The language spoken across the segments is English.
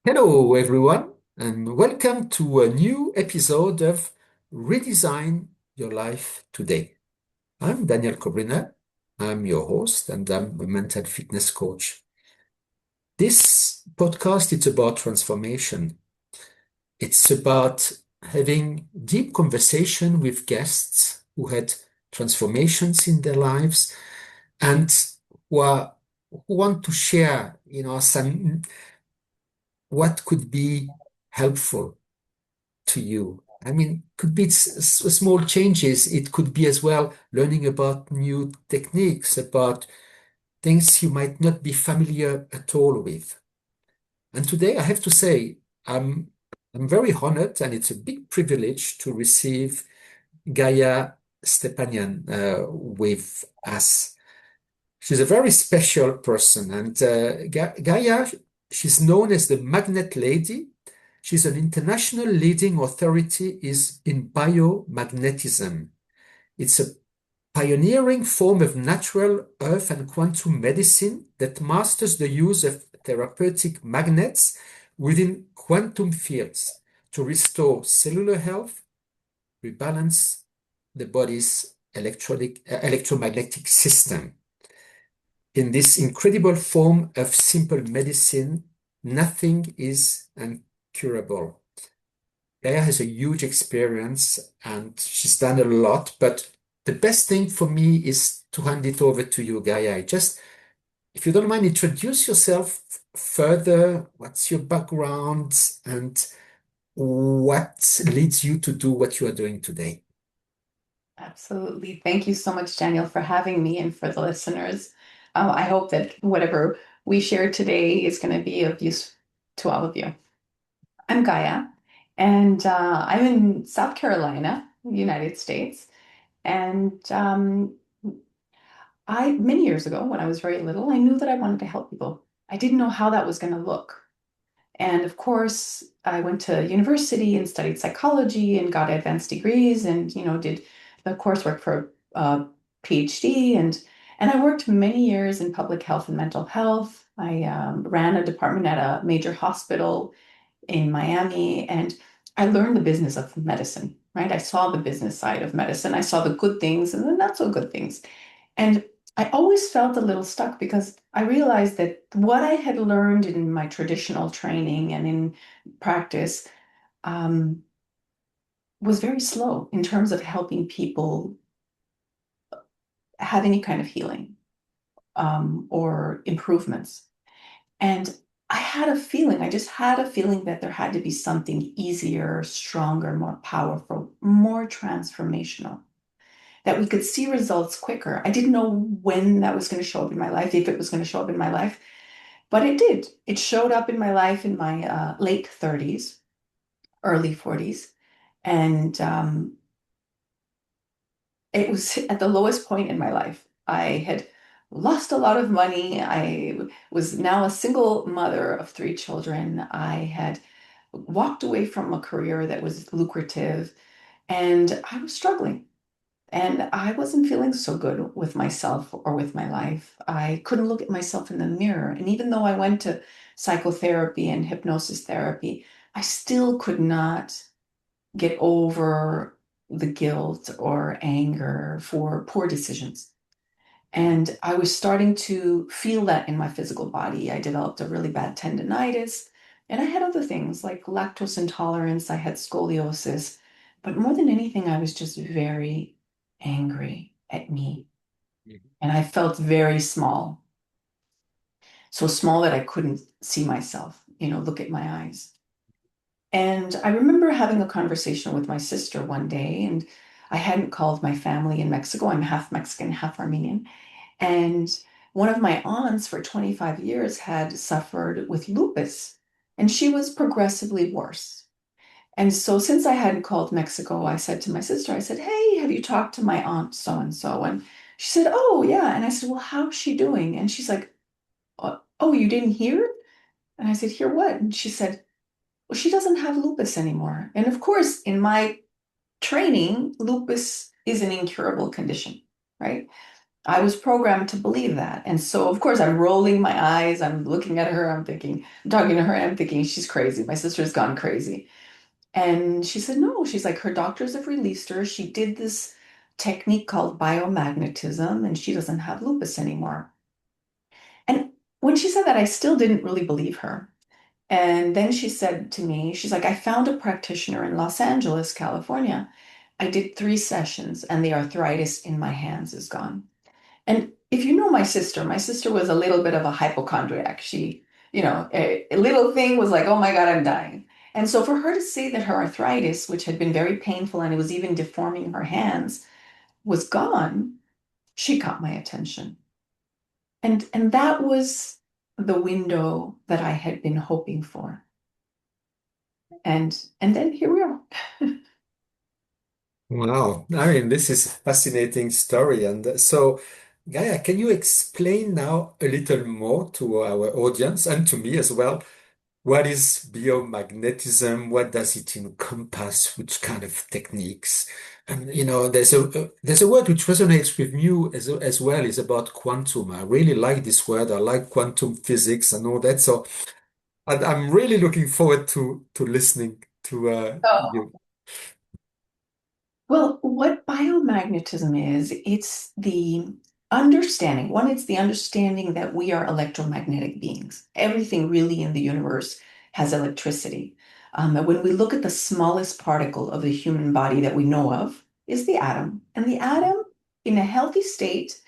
Hello, everyone, and welcome to a new episode of Redesign Your Life today. I'm Daniel Kobryner. I'm your host, and I'm a mental fitness coach. This podcast is about transformation. It's about having deep conversation with guests who had transformations in their lives and who want to share, some what could be helpful to you. I mean, could be small changes. It could be as well learning about new techniques, about things you might not be familiar at all with. And today I have to say, I'm I'm very honored, and it's a big privilege to receive Gaia Stepanian with us. She's a very special person, and Gaia, she's known as the Magnet Lady. She's an international leading authority is in biomagnetism. It's a pioneering form of natural earth and quantum medicine that masters the use of therapeutic magnets within quantum fields to restore cellular health, rebalance the body's electromagnetic system. In this incredible form of simple medicine, nothing is incurable. Gaia has a huge experience and she's done a lot, but the best thing for me is to hand it over to you, Gaia. Just, if you don't mind, introduce yourself further. What's your background and what leads you to do what you are doing today? Absolutely. Thank you so much, Daniel, for having me and for the listeners. I hope that whatever we share today is going to be of use to all of you. I'm Gaia, and I'm in South Carolina, United States. And many years ago, when I was very little, I knew that I wanted to help people. I didn't know how that was going to look. And of course, I went to university and studied psychology and got advanced degrees and, did the coursework for PhD. And I worked many years in public health and mental health. I ran a department at a major hospital in Miami, and I learned the business of medicine, right? I saw the business side of medicine. I saw the good things and the not so good things. And I always felt a little stuck because I realized that what I had learned in my traditional training and in practice um, was very slow in terms of helping people have any kind of healing or improvements. And I had a feeling, I just had a feeling that there had to be something easier, stronger, more powerful, more transformational, that we could see results quicker. I didn't know when that was going to show up in my life, if it was going to show up in my life, but it did. It showed up in my life in my late 30s, early 40s. And it was at the lowest point in my life. I had lost a lot of money. I was now a single mother of three children. I had walked away from a career that was lucrative, and I was struggling. And I wasn't feeling so good with myself or with my life. I couldn't look at myself in the mirror. And even though I went to psychotherapy and hypnosis therapy, I still could not get over the guilt or anger for poor decisions. And I was starting to feel that in my physical body. I developed a really bad tendonitis, and I had other things like lactose intolerance, I had scoliosis. But more than anything, I was just very angry at me. Mhm. And I felt very small, so small that I couldn't see myself, look at my eyes. And I remember having a conversation with my sister one day, and I hadn't called my family in Mexico. I'm half Mexican, half Armenian. And one of my aunts for 25 years had suffered with lupus, and she was progressively worse. And so, since I hadn't called Mexico, I said to my sister, I said, "Hey, have you talked to my aunt so and so?" And she said, "Oh, yeah." And I said, "Well, how's she doing?" And she's like, "Oh, you didn't hear?" And I said, "Hear what?" And she said, "Well, she doesn't have lupus anymore." And of course, in my training, lupus is an incurable condition, right? I was programmed to believe that. And so, of course, I'm rolling my eyes. I'm looking at her. I'm thinking, I'm talking to her, and I'm thinking, she's crazy. My sister's gone crazy. And she said, no, she's like, her doctors have released her. She did this technique called biomagnetism, and she doesn't have lupus anymore. And when she said that, I still didn't really believe her. And then she said to me, she's like, I found a practitioner in Los Angeles, California. I did 3 sessions, and the arthritis in my hands is gone. And if you know my sister was a little bit of a hypochondriac. She, a little thing was like, oh my God, I'm dying. And so for her to say that her arthritis, which had been very painful and it was even deforming her hands, was gone, she caught my attention. And that was the window that I had been hoping for. And then here we are. Wow. I mean, this is a fascinating story. And so, Gaia, can you explain now a little more to our audience and to me as well? What is biomagnetism? What does it encompass? Which kind of techniques? And there's a word which resonates with me as well is about quantum. I really like this word. I like quantum physics and all that. So I'm really looking forward to listening to you. Well, what biomagnetism is, it's the understanding. One, it's the understanding that we are electromagnetic beings. Everything really in the universe has electricity. And when we look at the smallest particle of the human body that we know of, is the atom. And the atom, in a healthy state,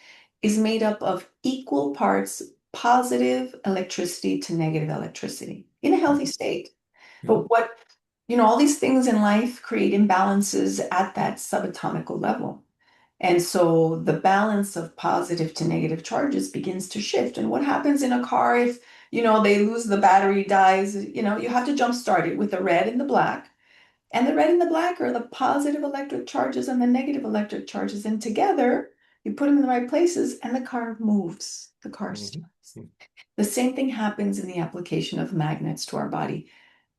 is made up of equal parts positive electricity to negative electricity in a healthy state. Mhm, But all these things in life create imbalances at that subatomic level. And so the balance of positive to negative charges begins to shift. And what happens in a car if, they lose the battery, dies, you have to jump start it with the red and the black. And the red and the black are the positive electric charges and the negative electric charges. And together, you put them in the right places and the car moves, the car mhm, starts. The same thing happens in the application of magnets to our body.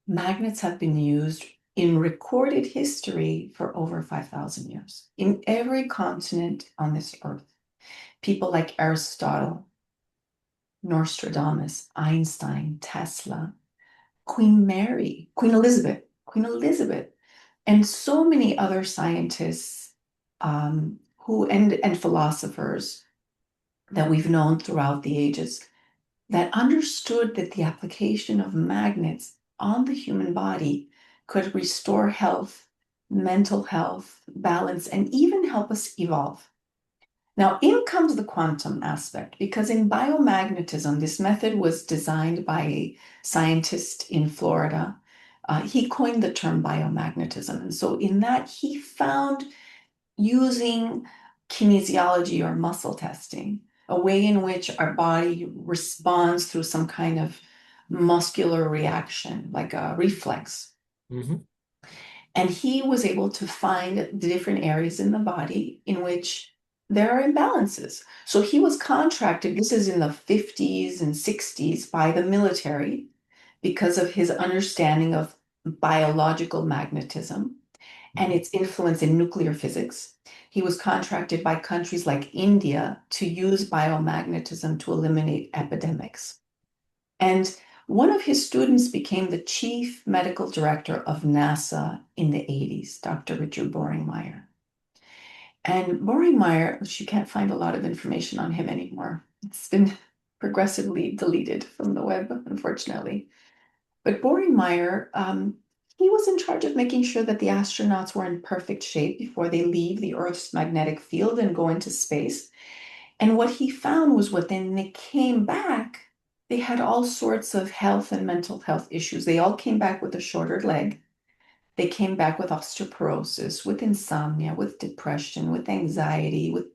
Magnets have been used in recorded history for over 5,000 years in every continent on this earth. People like Aristotle, Nostradamus, Einstein, Tesla, Queen Mary, Queen Elizabeth, and so many other scientists who and philosophers that we've known throughout the ages that understood that the application of magnets on the human body could restore health, mental health, balance, and even help us evolve. Now, in comes the quantum aspect, because in biomagnetism, this method was designed by a scientist in Florida. He coined the term biomagnetism. And so, in that, he found using kinesiology or muscle testing, a way in which our body responds through some kind of muscular reaction, like a reflex. mhm, And he was able to find the different areas in the body in which there are imbalances. So he was contracted, this is in the 50s and 60s, by the military because of his understanding of biological magnetism and mhm, its influence in nuclear physics. He was contracted by countries like India to use biomagnetism to eliminate epidemics. And one of his students became the chief medical director of NASA in the 80s, Dr. Richard Boringmeyer. And Boringmeyer, you can't find a lot of information on him anymore. It's been progressively deleted from the web, unfortunately. But Boringmeyer, he was in charge of making sure that the astronauts were in perfect shape before they leave the Earth's magnetic field and go into space. And what he found was when they came back, they had all sorts of health and mental health issues. They all came back with a shorter leg. They came back with osteoporosis, with insomnia, with depression, with anxiety, with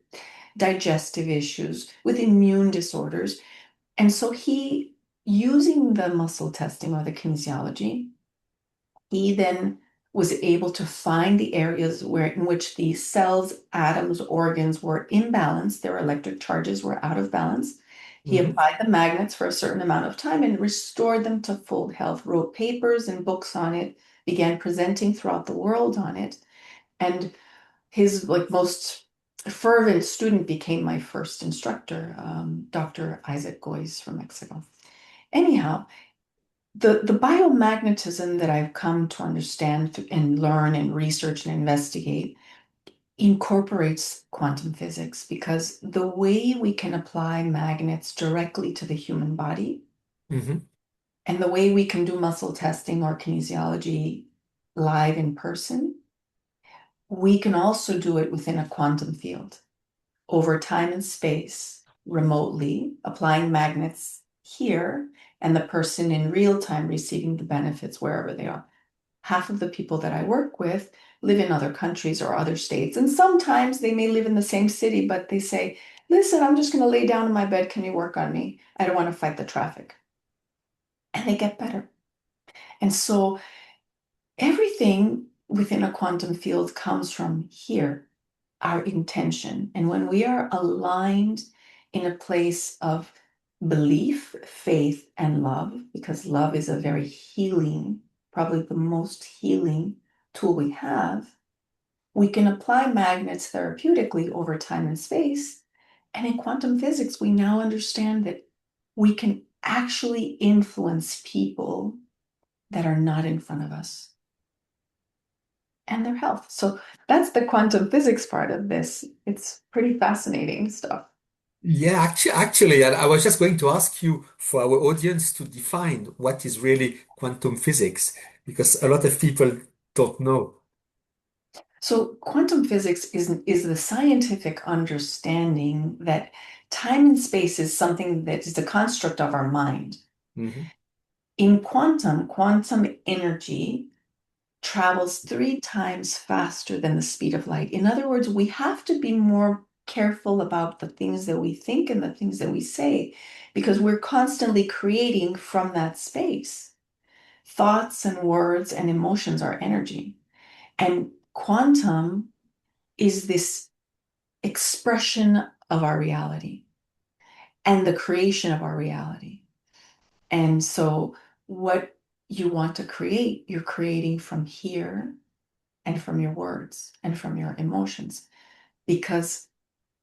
digestive issues, with immune disorders. And so he, using the muscle testing or the kinesiology, he then was able to find the areas in which the cells, atoms, organs were imbalanced, their electric charges were out of balance. He mhm. applied the magnets for a certain amount of time and restored them to full health, wrote papers and books on it, began presenting throughout the world on it. And his most fervent student became my first instructor, Dr. Isaac Goyes from Mexico. Anyhow, the biomagnetism that I've come to understand and learn and research and investigate incorporates quantum physics, because the way we can apply magnets directly to the human body Hmm. and the way we can do muscle testing or kinesiology live in person, we can also do it within a quantum field over time and space remotely, applying magnets here, and the person in real time receiving the benefits wherever they are. Half of the people that I work with live in other countries or other states, and sometimes they may live in the same city, but they say, listen, I'm just going to lay down in my bed. Can you work on me? I don't want to fight the traffic. And they get better. And so everything within a quantum field comes from here, our intention. And when we are aligned in a place of belief, faith, and love, because love is a very healing, probably the most healing tool we have, we can apply magnets therapeutically over time and space. And in quantum physics, we now understand that we can actually influence people that are not in front of us and their health. So that's the quantum physics part of this. It's pretty fascinating stuff. Yeah, actually, I was just going to ask you for our audience to define what is really quantum physics, because a lot of people don't know. So quantum physics is the scientific understanding that time and space is something that is a construct of our mind. Hmm. In quantum energy travels 3 times faster than the speed of light. In other words, we have to be more careful about the things that we think and the things that we say, because we're constantly creating from that space. Thoughts and words and emotions are energy. And quantum is this expression of our reality and the creation of our reality. And so, what you want to create, you're creating from here and from your words and from your emotions, because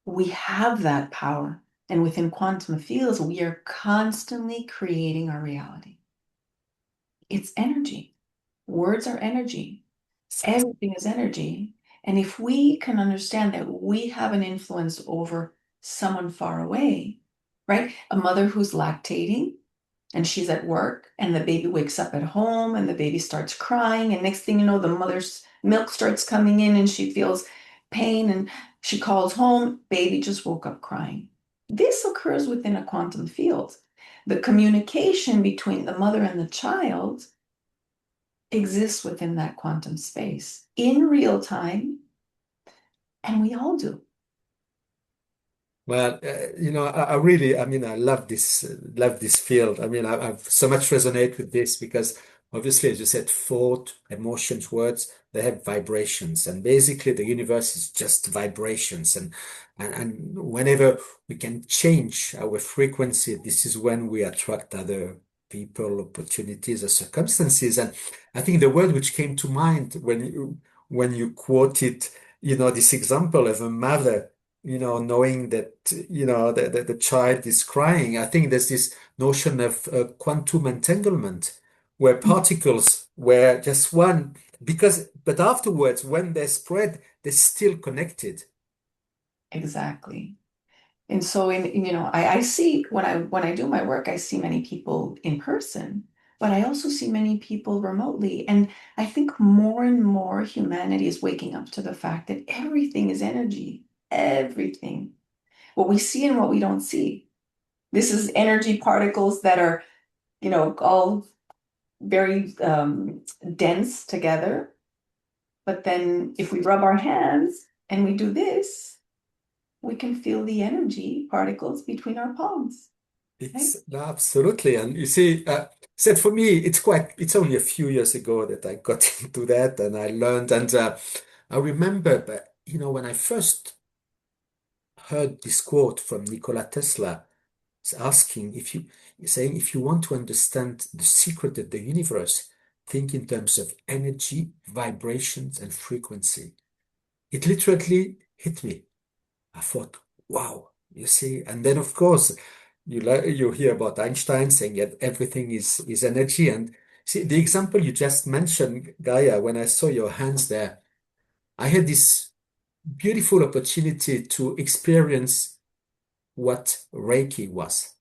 we have that power. And within quantum fields, we are constantly creating our reality. It's energy. Words are energy. Everything is energy. And if we can understand that we have an influence over someone far away, right? A mother who's lactating and she's at work and the baby wakes up at home and the baby starts crying. And next thing you know, the mother's milk starts coming in and she feels pain and she calls home, baby just woke up crying. This occurs within a quantum field. The communication between the mother and the child exists within that quantum space in real time, and we all do. Well, I really, I mean, I love this field. I mean, I've so much resonate with this because obviously, as you said, thought, emotions, words, they have vibrations, and basically, the universe is just vibrations. And whenever we can change our frequency, this is when we attract other people, opportunities, or circumstances. And I think the word which came to mind when you quoted, this example of a mother knowing that, the child is crying. I think there's this notion of quantum entanglement where particles were just one, but afterwards, when they spread, they're still connected. Exactly. And so I see when I do my work, I see many people in person, but I also see many people remotely. And I think more and more humanity is waking up to the fact that everything is energy. Everything. What we see and what we don't see. This is energy particles that are, all very dense together. But then if we rub our hands and we do this, we can feel the energy particles between our palms, right? It's no, absolutely. And you see, said for me, it's only a few years ago that I got into that and I learned. And I remember, but, when I first heard this quote from Nikola Tesla, is asking saying, if you want to understand the secret of the universe, think in terms of energy, vibrations, and frequency. It literally hit me. I thought, wow, you see. And then, of course, you hear about Einstein saying that everything is energy. And see, the example you just mentioned, Gaia, when I saw your hands there, I had this beautiful opportunity to experience what Reiki was.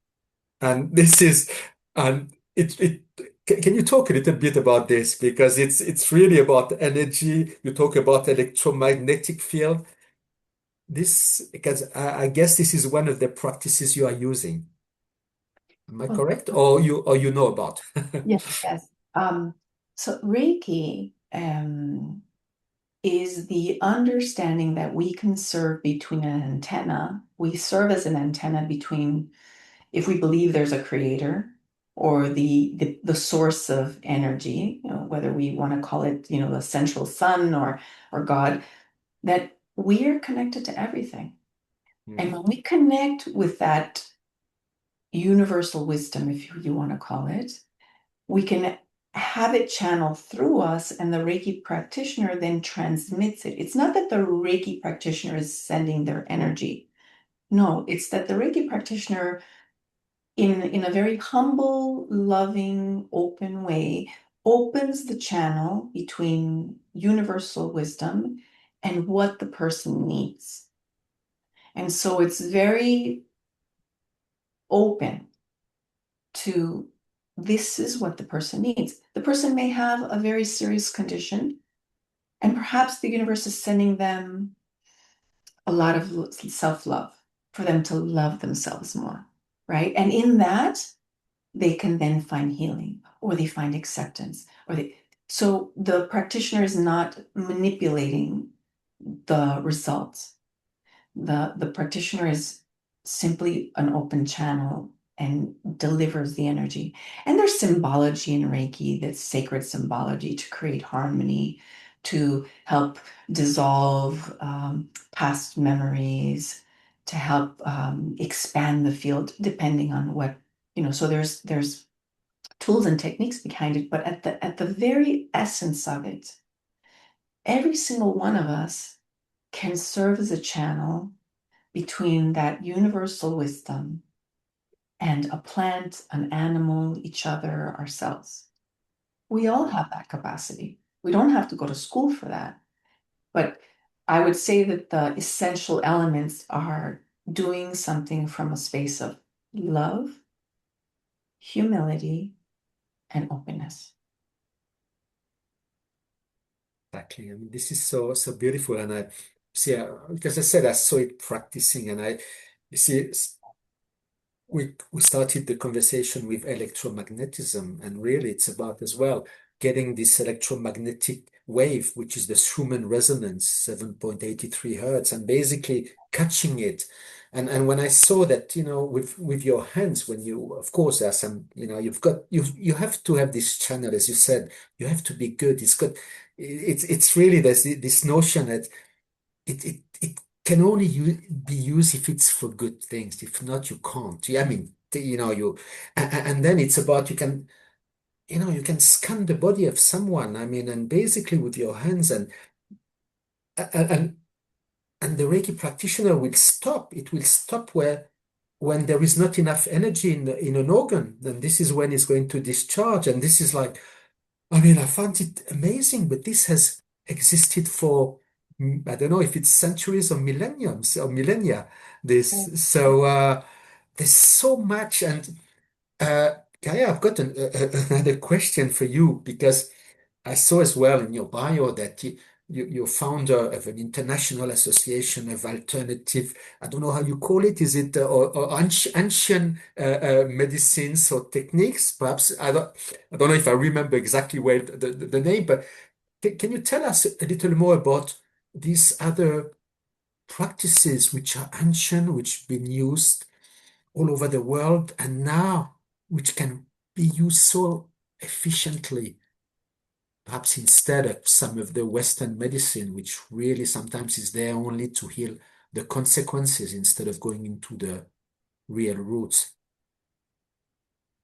And this is, and can you talk a little bit about this? Because it's really about energy. You talk about electromagnetic field. This, because I guess this is one of the practices you are using. Am I Well, correct? Or you know about? yes, yes. So Reiki is the understanding that we can serve between an antenna. We serve as an antenna between, if we believe there's a creator or the source of energy, whether we want to call it, the central sun or God, that we are connected to everything. And Mhm. when we connect with that universal wisdom, if you want to call it, we can have it channel through us, and the Reiki practitioner then transmits it. It's not that the Reiki practitioner is sending their energy. No, it's that the Reiki practitioner, in a very humble, loving, open way, opens the channel between universal wisdom and what the person needs. And so it's very open to, this is what the person needs. The person may have a very serious condition, and perhaps the universe is sending them a lot of self-love for them to love themselves more, right? And in that, they can then find healing, or they find acceptance, so the practitioner is not manipulating the results. The practitioner is simply an open channel and delivers the energy. And there's symbology in Reiki, that's sacred symbology to create harmony, to help dissolve past memories, to help expand the field, depending on what, so there's tools and techniques behind it, but at the very essence of it, every single one of us can serve as a channel between that universal wisdom and a plant, an animal, each other, ourselves. We all have that capacity. We don't have to go to school for that. But I would say that the essential elements are doing something from a space of love, humility, and openness. Exactly. I mean, this is so beautiful, and I see. Because I said I saw it practicing, and I you see. We started the conversation with electromagnetism, and really it's about as well getting this electromagnetic wave, which is the Schumann resonance, 7.83 hertz, and basically catching it. And when I saw that, with your hands, when you, of course, there's some, you have to have this channel, as you said, you have to be good. It's really this notion that it can only be used if it's for good things. If not, you can't. Yeah, I mean, and then it's about you can scan the body of someone. I mean, and basically with your hands and and the Reiki practitioner will stop. It will stop when there is not enough energy in an organ. Then this is when it's going to discharge. And this is like, I mean, I found it amazing, but this has existed for, I don't know if it's centuries or millenniums or millennia. There's so much. And Gaia, I've got another question for you because I saw as well in your bio that you're founder of an international association of alternative, I don't know how you call it, is it or ancient medicines or techniques? Perhaps I don't know if I remember exactly well the name, but can you tell us a little more about these other practices which are ancient, which have been used all over the world, and now which can be used so efficiently, perhaps instead of some of the Western medicine, which really sometimes is there only to heal the consequences instead of going into the real roots.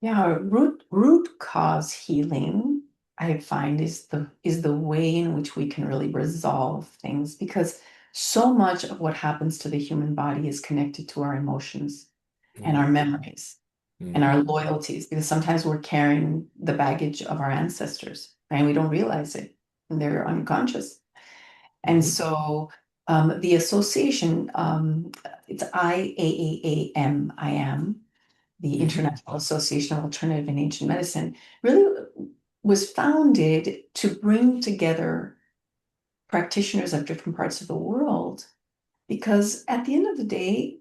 Yeah, root cause healing, I find, is the way in which we can really resolve things, because So much of what happens to the human body is connected to our emotions and our Mhm. memories and Mhm. our loyalties, because sometimes we're carrying the baggage of our ancestors, and we don't realize it, and they're unconscious. And Mhm. so the association, it's IAAAM, I am, the Mhm. International Association of Alternative and Ancient Medicine, really was founded to bring together practitioners of different parts of the world. Because at the end of the day,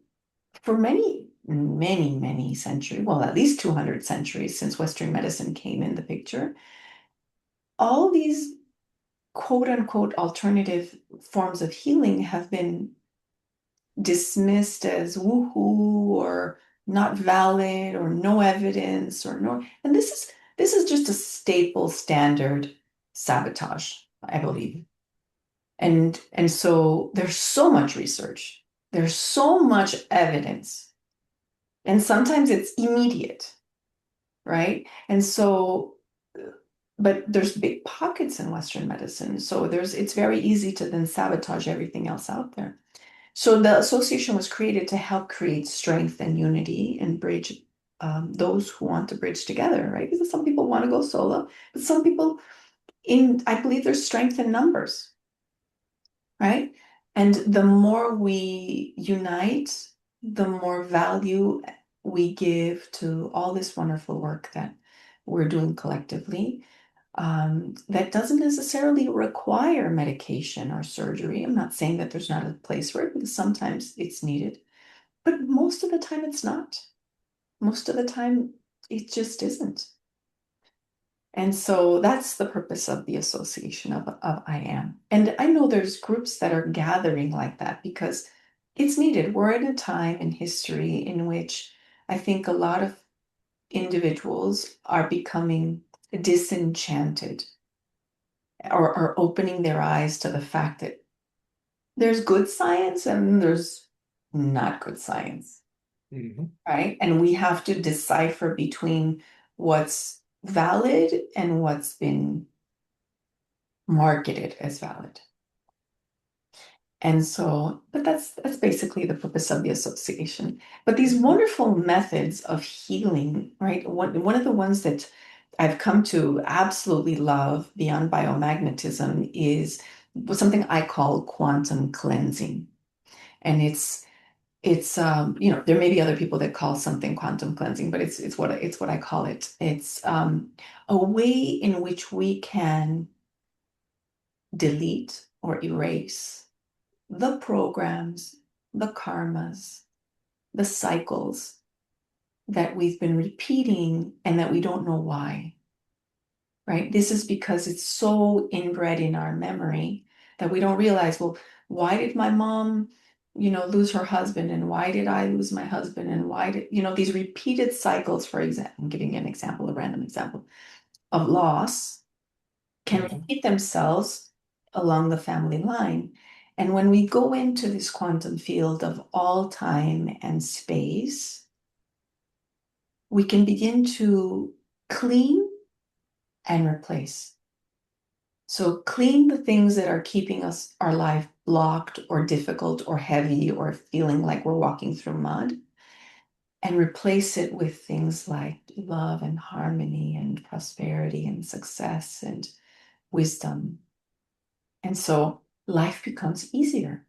for many, many, many centuries, well, at least 200 centuries since Western medicine came in the picture, all these quote unquote alternative forms of healing have been dismissed as woohoo or not valid or no evidence or no, and this is just a staple standard sabotage, I believe. Mhm. And so there's so much research, there's so much evidence, and sometimes it's immediate, right? And so, but there's big pockets in Western medicine, so it's very easy to then sabotage everything else out there. So the association was created to help create strength and unity and bridge those who want to bridge together, right? Because some people want to go solo, but some people I believe there's strength in numbers, right? And the more we unite, the more value we give to all this wonderful work that we're doing collectively. That doesn't necessarily require medication or surgery. I'm not saying that there's not a place for it, because sometimes it's needed, but most of the time it's not. Most of the time it just isn't. And so that's the purpose of the association of I Am. And I know there's groups that are gathering like that because it's needed. We're in a time in history in which I think a lot of individuals are becoming disenchanted, or are opening their eyes to the fact that there's good science and there's not good science, Mhm. right? And we have to decipher between what's valid and what's been marketed as valid. And so, but that's basically the purpose of the association. But these wonderful methods of healing, right? One of the ones that I've come to absolutely love beyond biomagnetism is something I call quantum cleansing. And there may be other people that call something quantum cleansing, but it's what I call it. It's a way in which we can delete or erase the programs, the karmas, the cycles that we've been repeating and that we don't know why, right? This is because it's so inbred in our memory that we don't realize, well, why did my mom, lose her husband? And why did I lose my husband? And why did, these repeated cycles, for example, I'm giving you an example, a random example of loss can Mhm. repeat themselves along the family line. And when we go into this quantum field of all time and space, we can begin to clean and replace. So clean the things that are keeping our life blocked or difficult or heavy or feeling like we're walking through mud, and replace it with things like love and harmony and prosperity and success and wisdom. And so life becomes easier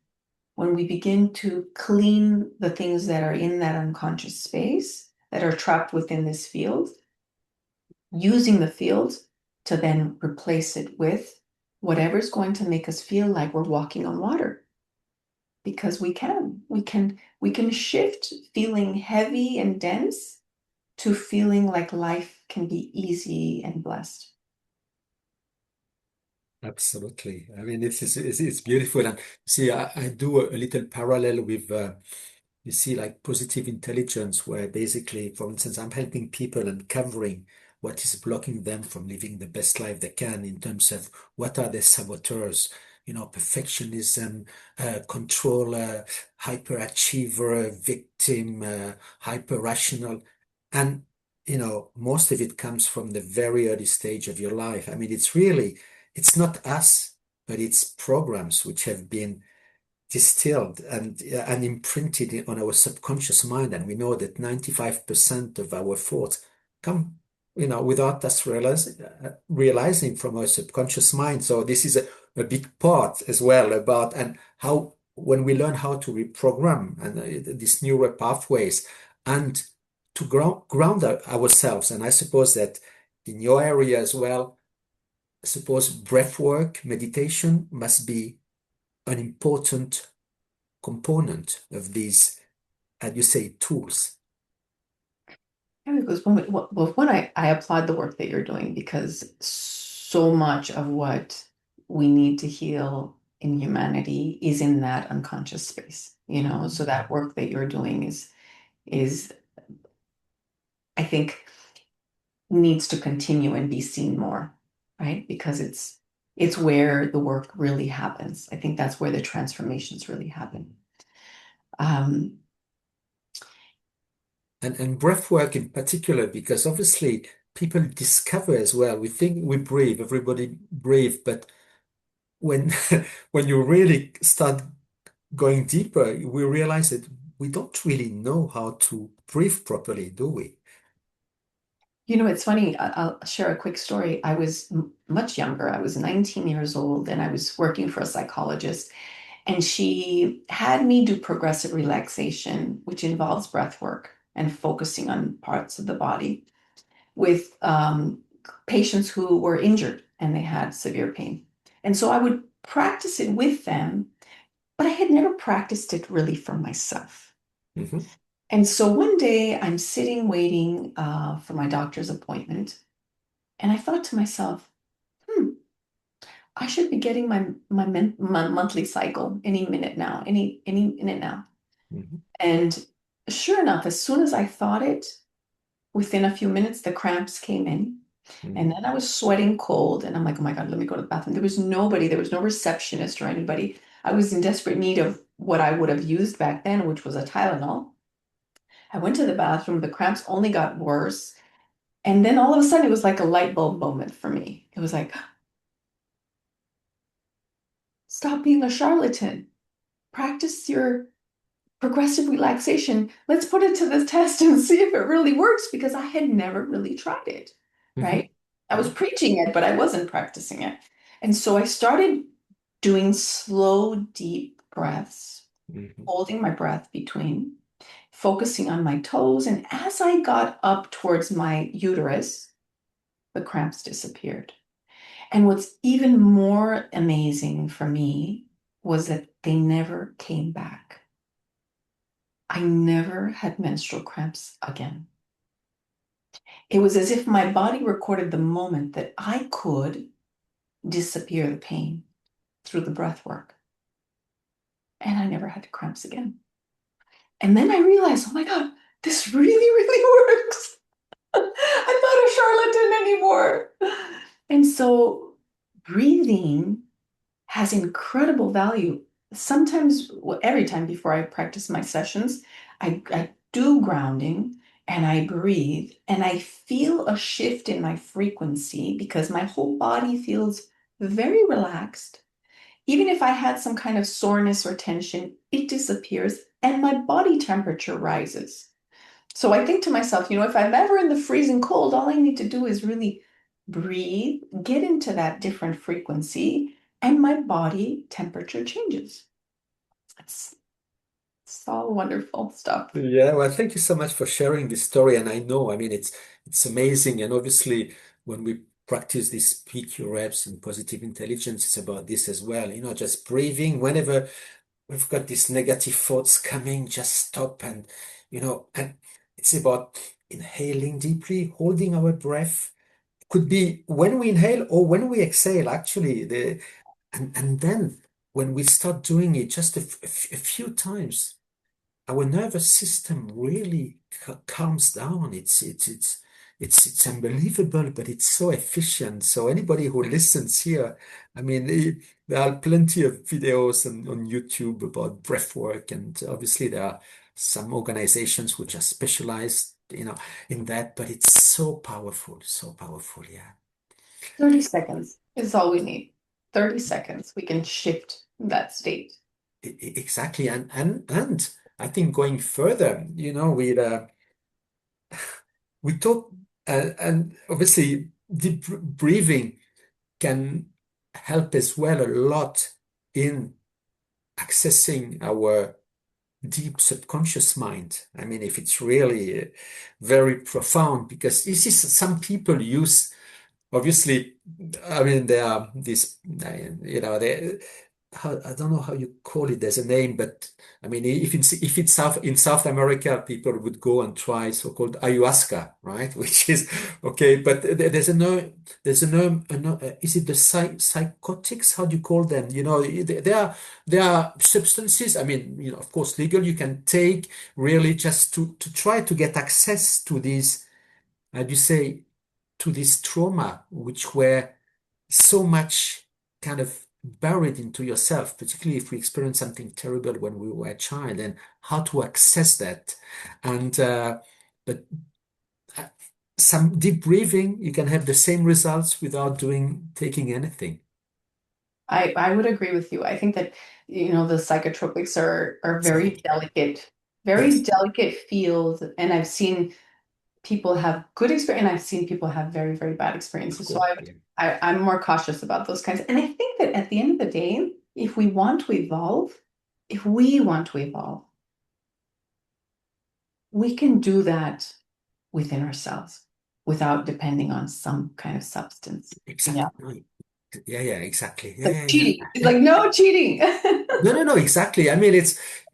when we begin to clean the things that are in that unconscious space that are trapped within this field, using the field to then replace it with whatever's going to make us feel like we're walking on water. Because we can shift feeling heavy and dense to feeling like life can be easy and blessed. Absolutely. I mean, it's beautiful. And see, I do a little parallel with, you see, like positive intelligence, where basically, for instance, I'm helping people and covering what is blocking them from living the best life they can in terms of what are their saboteurs, perfectionism, controller, hyperachiever, victim, hyper rational. And, most of it comes from the very early stage of your life. I mean, it's not us, but it's programs which have been distilled and imprinted on our subconscious mind. And we know that 95% of our thoughts come, without us realizing from our subconscious mind. So this is a big part as well about and how when we learn how to reprogram and these neural pathways and to ground ourselves. And I suppose that in your area as well, I suppose breath work, meditation must be an important component of these, as you say, tools. Yeah, because when I applaud the work that you're doing because so much of what we need to heal in humanity is in that unconscious space, you know. So that work that you're doing is I think needs to continue and be seen more, right? Because it's where the work really happens. I think that's where the transformations really happen. Um, And breath work in particular, because obviously people discover as well. We think we breathe, everybody breathe, but when when you really start going deeper, we realize that we don't really know how to breathe properly, do we? You know, it's funny. I'll share a quick story. I was much younger. I was 19 years old, and I was working for a psychologist, and she had me do progressive relaxation, which involves breath work and focusing on parts of the body with patients who were injured and they had severe pain. And so I would practice it with them, but I had never practiced it really for myself. Hmm. And so one day I'm sitting waiting for my doctor's appointment. And I thought to myself, hmm, I should be getting my monthly cycle any minute now, any minute now. Hmm. And sure enough, as soon as I thought it, within a few minutes, the cramps came in. And Hmm. then I was sweating cold, and I'm like, oh my God, let me go to the bathroom. There was nobody, there was no receptionist or anybody. I was in desperate need of what I would have used back then, which was a Tylenol. I went to the bathroom, the cramps only got worse. And then all of a sudden, it was like a light bulb moment for me. It was like, stop being a charlatan. Practice your progressive relaxation. Let's put it to the test and see if it really works because I had never really tried it, Hmm. right? I was Yeah. preaching it, but I wasn't practicing it. And so I started doing slow, deep breaths, Hmm. holding my breath between, focusing on my toes. And as I got up towards my uterus, the cramps disappeared. And what's even more amazing for me was that they never came back. I never had menstrual cramps again. It was as if my body recorded the moment that I could disappear the pain through the breath work. And I never had cramps again. And then I realized, oh my God, this really, really works. I'm not a charlatan anymore. And so breathing has incredible value. Sometimes, well, every time before I practice my sessions, I do grounding and I breathe and I feel a shift in my frequency because my whole body feels very relaxed. Even if I had some kind of soreness or tension, it disappears and my body temperature rises. So I think to myself, you know, if I'm ever in the freezing cold, all I need to do is really breathe, get into that different frequency, and my body temperature changes. It's, it's all wonderful stuff. Yeah, well, thank you so much for sharing this story. And I know, I mean, it's amazing. And obviously, when we practice this PQ reps and positive intelligence, it's about this as well. Just breathing whenever we've got these negative thoughts coming, just stop and it's about inhaling deeply, holding our breath. Could be when we inhale or when we exhale, actually. And then when we start doing it just a few times our nervous system really calms down. It's unbelievable, but it's so efficient. So anybody who listens here, I mean, there are plenty of videos on YouTube about breath work, and obviously there are some organizations which are specialized, in that. But it's so powerful. Yeah. 30 seconds is all we need. 30 seconds, we can shift that state. Exactly. And I think going further, we talk, and obviously deep breathing can help as well a lot in accessing our deep subconscious mind. I mean, if it's really very profound, because this is some people use, obviously, I mean, there are these, they, I don't know how you call it. There's a name, but I mean, if it's South America, people would go and try so-called ayahuasca, right? Which is okay, but there's a is it the psychotics? How do you call them? There are substances. I mean, of course, legal. You can take really just to try to get access to these. How do you say, to this trauma, which were so much kind of buried into yourself, particularly if we experience something terrible when we were a child, and how to access that. And but uh, some deep breathing, you can have the same results without taking anything. I would agree with you. I think that, the psychotropics are Exactly. very Yes, delicate field, and I've seen people have good experience, and I've seen people have very, very bad of experiences. So course. Yeah. I'm more cautious about those kinds. And I think that at the end of the day, if we want to evolve, if we want to evolve, we can do that within ourselves without depending on some kind of substance. Yeah. Exactly. Right. Yeah, yeah, exactly. Yeah, Like yeah, cheating. yeah. It's like no cheating. No, no, no, exactly. I mean,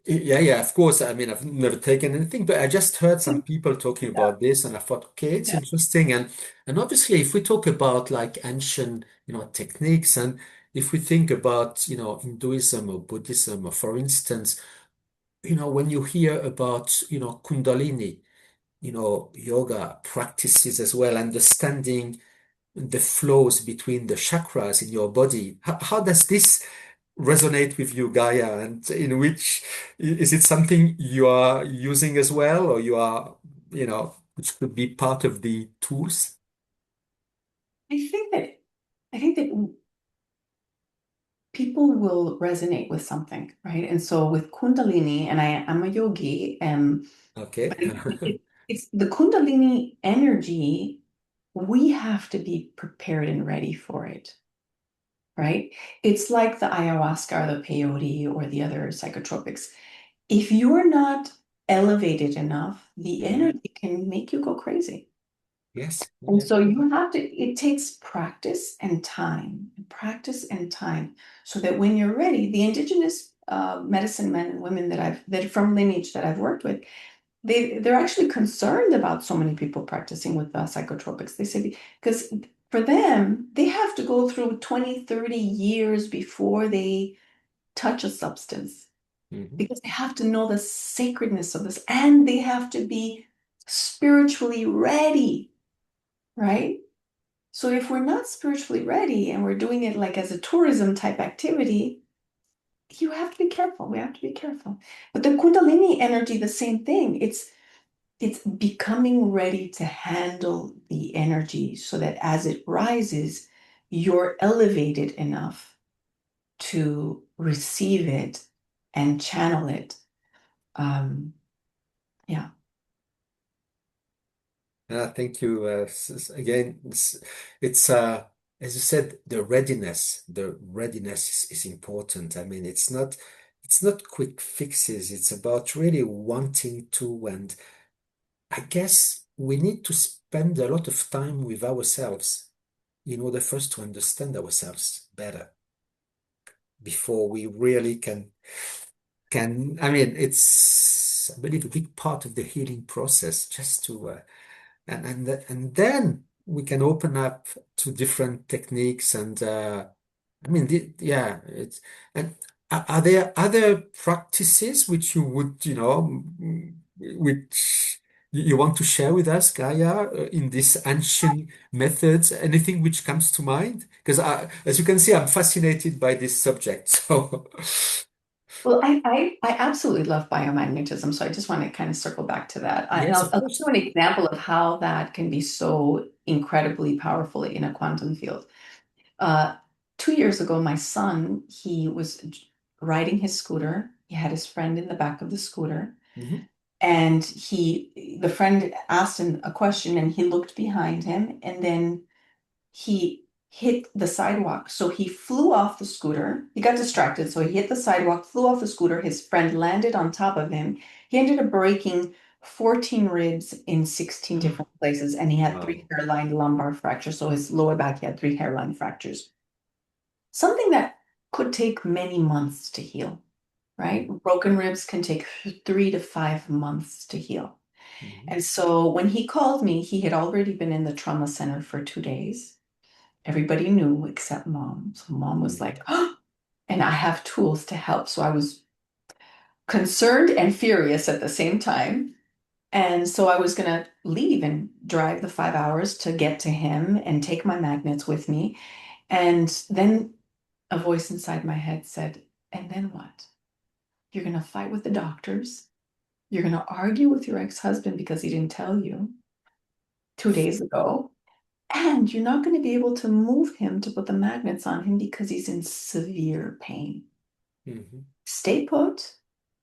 yeah, yeah, of course. I mean, I've never taken anything, but I just heard some people talking Yeah. about this and I thought, okay, it's Yeah. interesting. And obviously, if we talk about like ancient, techniques, and if we think about, Hinduism or Buddhism, or for instance, when you hear about, Kundalini, yoga practices as well, understanding the flows between the chakras in your body. How does this resonate with you, Gaia? And in which is it something you are using as well, or which could be part of the tools? I think that I think that people will resonate with something, right? And so with Kundalini, and I'm a yogi, Okay. but it's the Kundalini energy, we have to be prepared and ready for it, right? It's like the ayahuasca or the peyote or the other psychotropics. If you're not elevated enough, the Mhm. energy can make you go crazy. Yes. And Yeah. so you have to, it takes practice and time, so that when you're ready, the indigenous medicine men and women that from lineage that I've worked with, they're actually concerned about so many people practicing with psychotropics. They say because for them, they have to go through 20, 30 years before they touch a substance, Mhm. because they have to know the sacredness of this, and they have to be spiritually ready, right? So if we're not spiritually ready and we're doing it like as a tourism type activity, you have to be careful. We have to be careful. But the Kundalini energy, the same thing. It's becoming ready to handle the energy so that as it rises, you're elevated enough to receive it and channel it. Um, yeah. Thank you. Again, it's as you said, the readiness is important. I mean, it's not quick fixes. It's about really wanting to, and I guess we need to spend a lot of time with ourselves in order first to understand ourselves better before we really I mean, it's, I believe, a big part of the healing process, just to and then we can open up to different techniques. And I mean, yeah, it's, and are there other practices which you would, which you want to share with us, Gaia, in these ancient methods? Anything which comes to mind? Because as you can see, I'm fascinated by this subject. So Well, I absolutely love biomagnetism, so I just want to kind of circle back to that. And yes, I'll of give you course. an example of how that can be so incredibly powerful in a quantum field. Uh, 2 years ago, my son, he was riding his scooter. He had his friend in the back of the scooter. Mhm. And the friend asked him a question and he looked behind him and then he hit the sidewalk. So he flew off the scooter. He got distracted. So he hit the sidewalk, flew off the scooter. His friend landed on top of him. He ended up breaking 14 ribs in 16 different places. And he had three Wow. hairline lumbar fractures. So his lower back, he had three hairline fractures. Something that could take many months to heal, right? Broken ribs can take 3 to 5 months to heal. Mhm. And so when he called me, he had already been in the trauma center for 2 days. Everybody knew except mom. So mom was Mhm. like, oh, and I have tools to help. So I was concerned and furious at the same time. And so I was going to leave and drive the 5 hours to get to him and take my magnets with me. And then a voice inside my head said, and then what? You're going to fight with the doctors. You're going to argue with your ex-husband because he didn't tell you 2 days ago. And you're not going to be able to move him to put the magnets on him because he's in severe pain. Mhm. Stay put,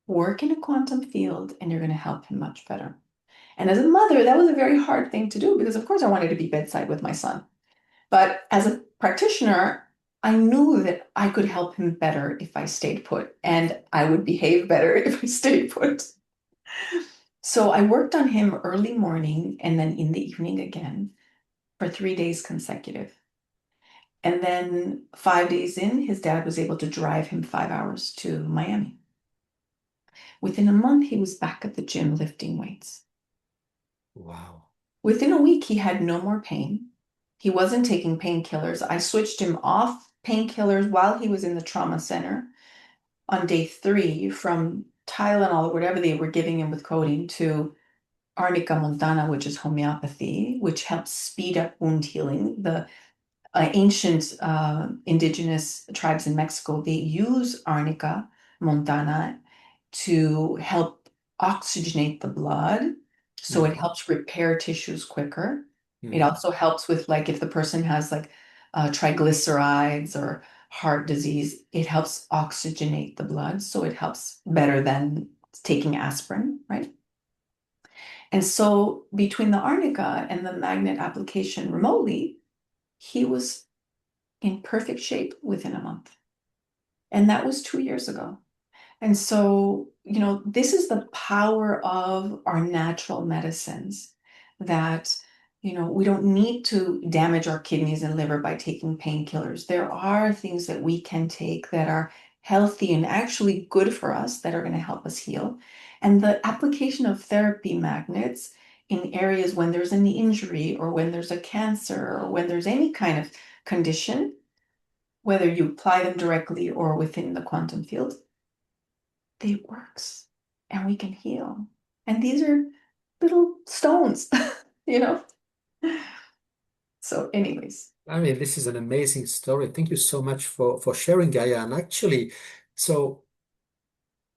work in a quantum field, and you're going to help him much better. And as a mother, that was a very hard thing to do because, of course, I wanted to be bedside with my son. But as a practitioner, I knew that I could help him better if I stayed put, and I would behave better if I stayed put. So I worked on him early morning and then in the evening again for 3 days consecutive. And then 5 days in, his dad was able to drive him 5 hours to Miami. Within a month, he was back at the gym lifting weights. Wow. Within a week, he had no more pain. He wasn't taking painkillers. I switched him off painkillers while he was in the trauma center on day 3 from Tylenol or whatever they were giving him with codeine to Arnica montana, which is homeopathy, which helps speed up wound healing. The ancient indigenous tribes in Mexico, they use Arnica montana to help oxygenate the blood. So it Mhm. helps repair tissues quicker. It Mhm. also helps with like if the person has like triglycerides or heart disease, it helps oxygenate the blood. So it helps better than taking aspirin, right? And so between the arnica and the magnet application remotely, he was in perfect shape within a month. And that was 2 years ago. And so, this is the power of our natural medicines that, we don't need to damage our kidneys and liver by taking painkillers. There are things that we can take that are healthy and actually good for us that are going to help us heal. And the application of therapy magnets in areas when there's an injury or when there's a cancer or when there's any kind of condition, whether you apply them directly or within the quantum field, they works and we can heal. And these are little stones, you know? So, anyways, I mean, this is an amazing story. Thank you so much for sharing, Gaia. And actually, so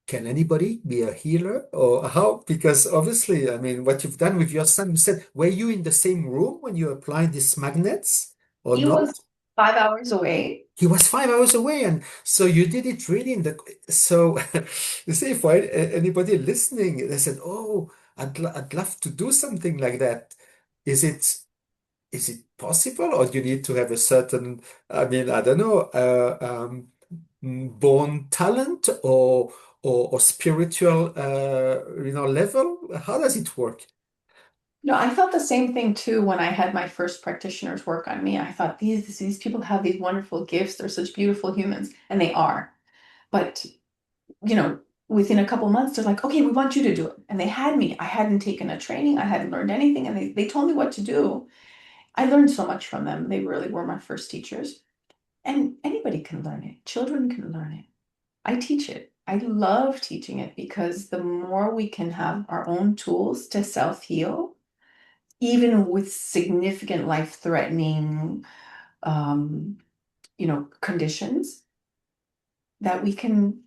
can anybody be a healer or how? Because obviously, I mean, what you've done with your son, you said, were you in the same room when you applied these magnets or he was not? 5 hours away. He was 5 hours away, and so you did it really in the. So you see, for anybody listening, they said, "Oh, I'd love to do something like that." Is it is it possible, or do you need to have a certain, I mean, I don't know, born talent or spiritual, level? How does it work? No, I felt the same thing too when I had my first practitioners work on me. I thought these people have these wonderful gifts. They're such beautiful humans, and they are. But, you know, within a couple months, they're like, okay, we want you to do it. And they had me. I hadn't taken a training, I hadn't learned anything, and they told me what to do. I learned so much from them. They really were my first teachers. And anybody can learn it. Children can learn it. I teach it. I love teaching it because the more we can have our own tools to self-heal, even with significant life-threatening, um, conditions, that we can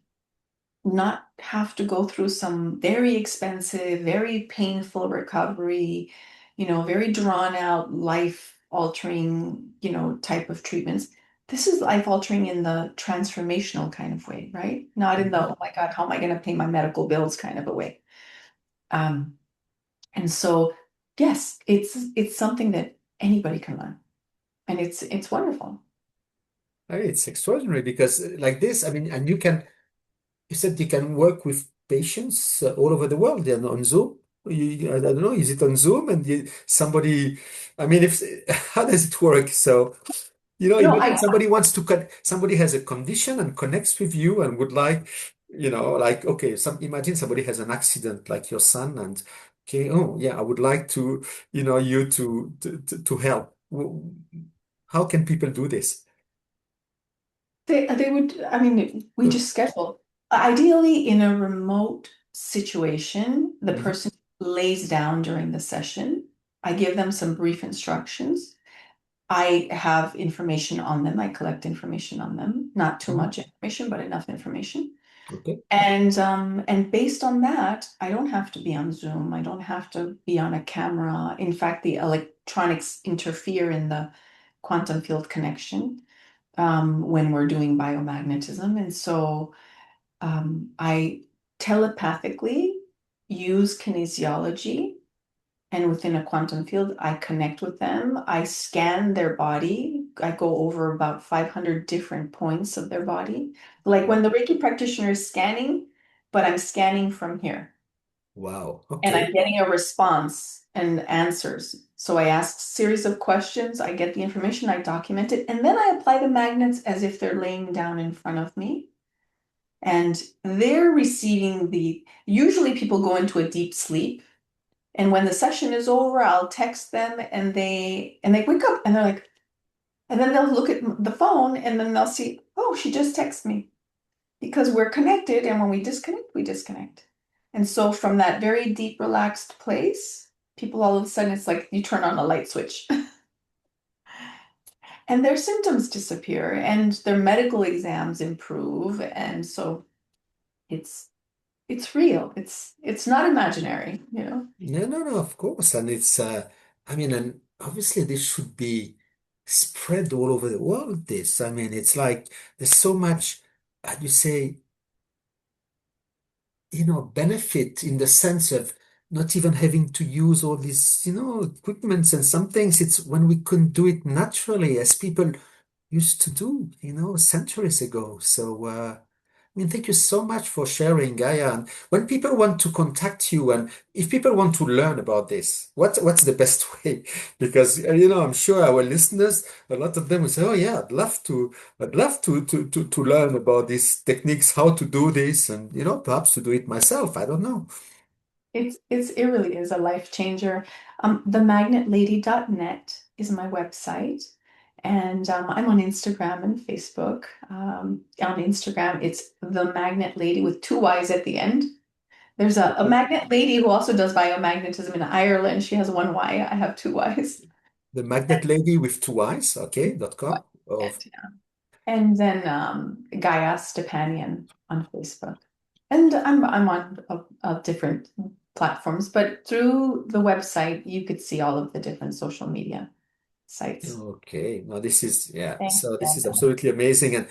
not have to go through some very expensive, very painful recovery, very drawn out, life altering, type of treatments. this is life altering in the transformational kind of way, right? Not in the, Mhm. oh my God, how am I going to pay my medical bills kind of a way. Um, and so, yes, it's something that anybody can learn, and it's wonderful. It's extraordinary because like this, I mean, and you said you can work with patients all over the world and on Zoom. I don't know, is it on Zoom and somebody, I mean, if how does it work? So, imagine I somebody wants to somebody has a condition and connects with you and would like, like, okay, imagine somebody has an accident like your son and, okay, oh yeah, I would like to, you to help. How can people do this? they would, I mean, we just schedule. Ideally, in a remote situation, the Mhm. person lays down during the session. I give them some brief instructions. I have information on them. I collect information on them. Not too Mhm. much information, but enough information. Okay. And based on that, I don't have to be on Zoom. I don't have to be on a camera. In fact, the electronics interfere in the quantum field connection when we're doing biomagnetism. And so I telepathically use kinesiology, and within a quantum field, I connect with them. I scan their body. I go over about 500 different points of their body. Like when the Reiki practitioner is scanning, but I'm scanning from here Wow. and Okay. I'm getting a response and answers. So I ask a series of questions, I get the information, I document it, and then I apply the magnets as if they're laying down in front of me. And they're receiving usually people go into a deep sleep. And when the session is over, I'll text them and they wake up and they're like, and then they'll look at the phone and then they'll see, oh, she just texted me because we're connected. And when we disconnect, we disconnect. And so from that very deep, relaxed place, people all of a sudden, it's like you turn on a light switch and their symptoms disappear and their medical exams improve. And so it's it's real. It's not imaginary. No, no, no, of course. And I mean, and obviously this should be spread all over the world, this. I mean, it's like there's so much, how do you say, benefit in the sense of not even having to use all these, equipments and some things. It's when we couldn't do it naturally as people used to do, centuries ago. So, I mean, thank you so much for sharing, Gaia. And when people want to contact you, and if people want to learn about this, what's the best way? Because I'm sure our listeners, a lot of them will say, "Oh yeah, I'd love to learn about these techniques, how to do this, and perhaps to do it myself. I don't know." It really is a life changer. Themagnetlady.net is my website. And I'm on Instagram and Facebook. On Instagram, it's the Magnet Lady with two Y's at the end. There's a Okay. magnet lady who also does biomagnetism in Ireland. She has one Y. I have two Y's. The Magnet Lady with two eyes, okay, .com. Of And then Gaia Stepanian on Facebook. And I'm on different platforms, but through the website, you could see all of the different social media sites. Okay, now this is yeah. Thanks, So this is Daniel. absolutely amazing. And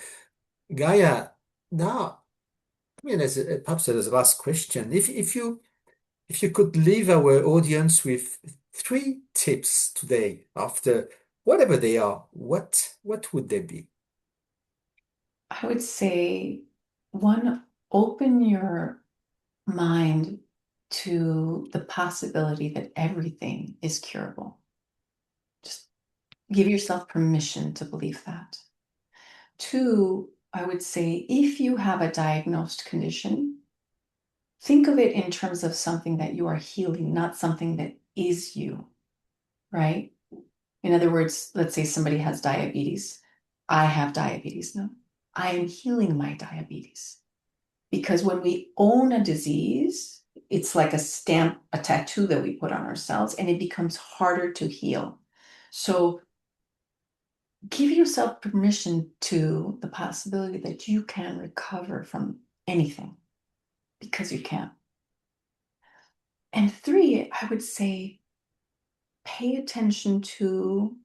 Gaia, now, I mean, perhaps as a last question, if you could leave our audience with three tips today, after whatever they are, what would they be? I would say one, open your mind to the possibility that everything is curable. Just give yourself permission to believe that. Two, I would say if you have a diagnosed condition, think of it in terms of something that you are healing, not something that is you, right? In other words, let's say somebody has diabetes. I have diabetes. No, I am healing my diabetes. Because when we own a disease, it's like a stamp, a tattoo that we put on ourselves, and it becomes harder to heal. So give yourself permission to the possibility that you can recover from anything because you can. And three, I would say pay attention to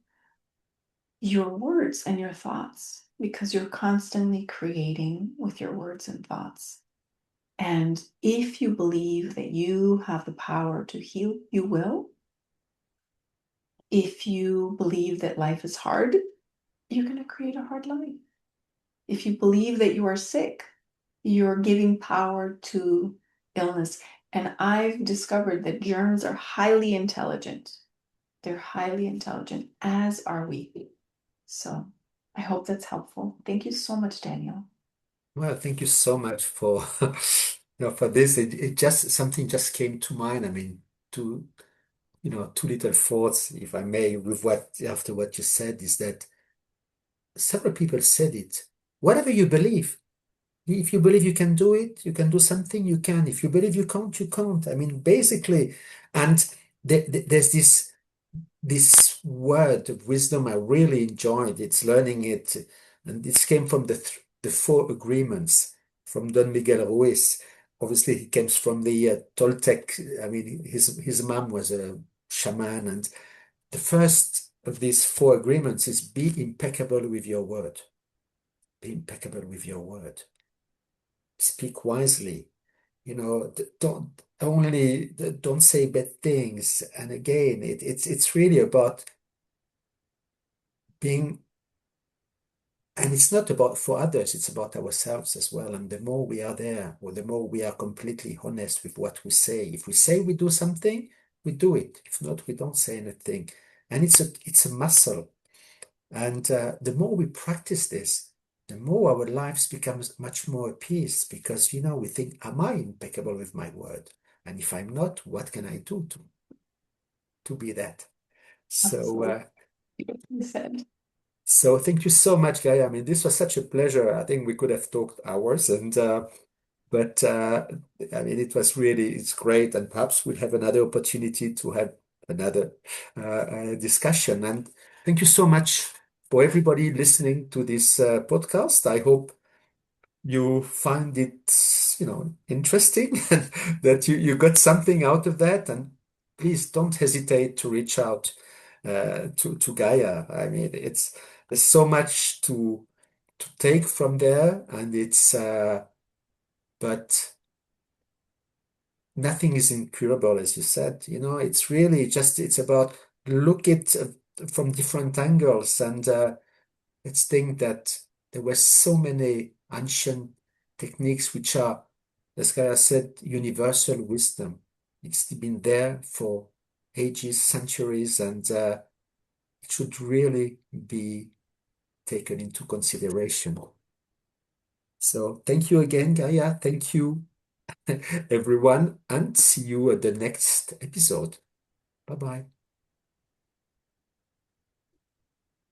your words and your thoughts, because you're constantly creating with your words and thoughts. And if you believe that you have the power to heal, you will. If you believe that life is hard, you're going to create a hard life. If you believe that you are sick, you're giving power to illness. And I've discovered that germs are highly intelligent. They're highly intelligent, as are we. So I hope that's helpful. Thank you so much, Daniel. Well, thank you so much for for this. It just something just came to mind. I mean, two two little thoughts, if I may, with what after what you said is that several people said it. Whatever you believe, if you believe you can do it, you can do something, you can. If you believe you can't, you can't. I mean, basically, and there's this word of wisdom I really enjoyed. It's learning it, and this came from the Four Agreements from Don Miguel Ruiz. Obviously, he comes from the Toltec. I mean, his mom was a shaman, and the first of these Four Agreements is be impeccable with your word. Be impeccable with your word. Speak wisely. Don't say bad things. And again, it's really about being, and it's not about for others, it's about ourselves as well. And the more we are there, or the more we are completely honest with what we say. If we say we do something, we do it. If not, we don't say anything. And it's a muscle. And the more we practice this, the more our lives becomes much more at peace because, we think, am I impeccable with my word? And if I'm not, what can I do to be that? So, Absolutely. You said. thank you so much, Gaia. I mean, this was such a pleasure. I think we could have talked hours, but I mean, it's great, and perhaps we'll have another opportunity to have another discussion. And thank you so much for everybody listening to this podcast. I hope you find it, interesting and that you got something out of that. And please don't hesitate to reach out to Gaia. I mean, there's so much to take from there, and but nothing is incurable, as you said. It's really just it's about look it from different angles, and let's think that there were so many ancient techniques which are, as Gaia said, universal wisdom. It's been there for ages, centuries, and it should really be taken into consideration. So thank you again, Gaia. Thank you, everyone, and see you at the next episode. Bye bye.